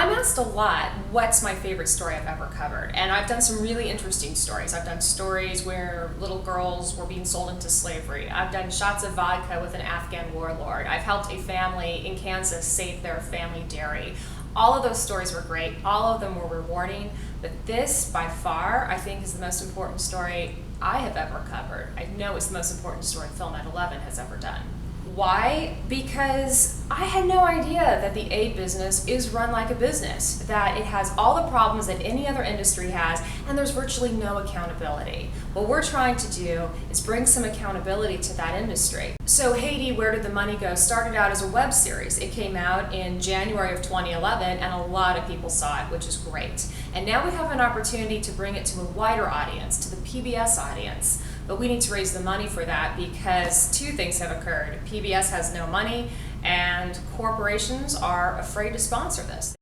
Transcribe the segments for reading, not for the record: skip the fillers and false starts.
I'm asked a lot, what's my favorite story I've ever covered? And I've done some really interesting stories. I've done stories where little girls were being sold into slavery. I've done shots of vodka with an Afghan warlord. I've helped a family in Kansas save their family dairy. All of those stories were great. All of them were rewarding. But this, by far, I think is the most important story I have ever covered. I know it's the most important story Film at 11 has ever done. Why? Because I had no idea that the aid business is run like a business, that it has all the problems that any other industry has, and there's virtually no accountability. What we're trying to do is bring some accountability to that industry. So Haiti, Where Did the Money Go? Started out as a web series. It came out in January of 2011, and a lot of people saw it, which is great. And now we have an opportunity to bring it to a wider audience, to the PBS audience. But we need to raise the money for that because two things have occurred. PBS has no money and corporations are afraid to sponsor this.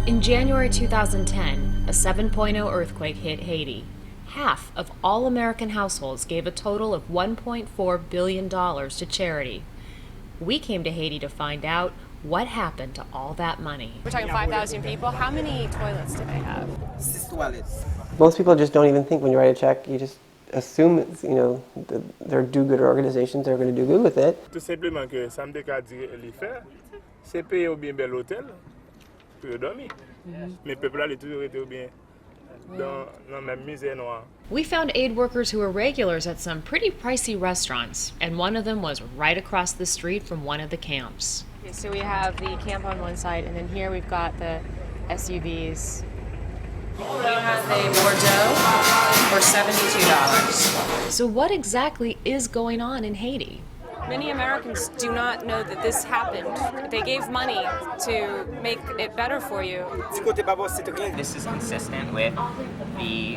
In January 2010, a 7.0 earthquake hit Haiti. Half of all American households gave a total of $1.4 billion to charity. We came to Haiti to find out what happened to all that money. We're talking 5,000 people. How many toilets do they have? 6 toilets. Most people just don't even think when you write a check, you just assume it's, they're do-gooder organizations, they're going to do good with it. Tout simplement que ça me décadre les faire, c'est payer au bien bel hôtel pour dormir. Mais peuple là, il toujours été bien dans même misère noire. We found aid workers who were regulars at some pretty pricey restaurants, and one of them was right across the street from one of the camps. Okay, so we have the camp on one side, and then here we've got the SUVs. We have a Bordeaux for $72. So what exactly is going on in Haiti? Many Americans do not know that this happened. They gave money to make it better for you. This is consistent with the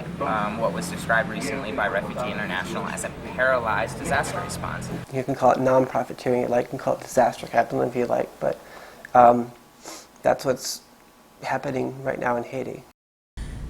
what was described recently by Refugee International as a paralyzed disaster response. You can call it non-profiteering, you can call it disaster capitalism if you like, but that's what's happening right now in Haiti.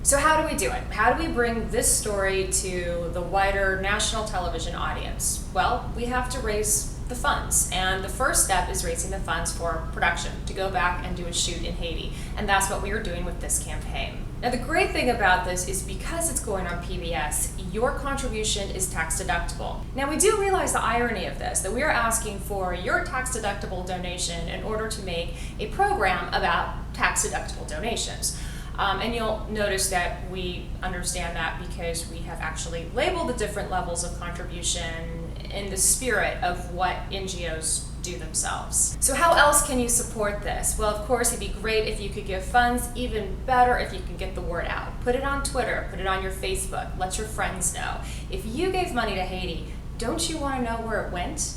So how do we do it? How do we bring this story to the wider national television audience? Well, we have to raise the funds. And the first step is raising the funds for production, to go back and do a shoot in Haiti. And that's what we are doing with this campaign. Now the great thing about this is because it's going on PBS, your contribution is tax deductible. Now we do realize the irony of this, that we are asking for your tax deductible donation in order to make a program about tax deductible donations. And you'll notice that we understand that because we have actually labeled the different levels of contribution in the spirit of what NGOs do themselves. So how else can you support this? Well, of course, it'd be great if you could give funds, even better if you can get the word out. Put it on Twitter, put it on your Facebook, let your friends know. If you gave money to Haiti, don't you want to know where it went?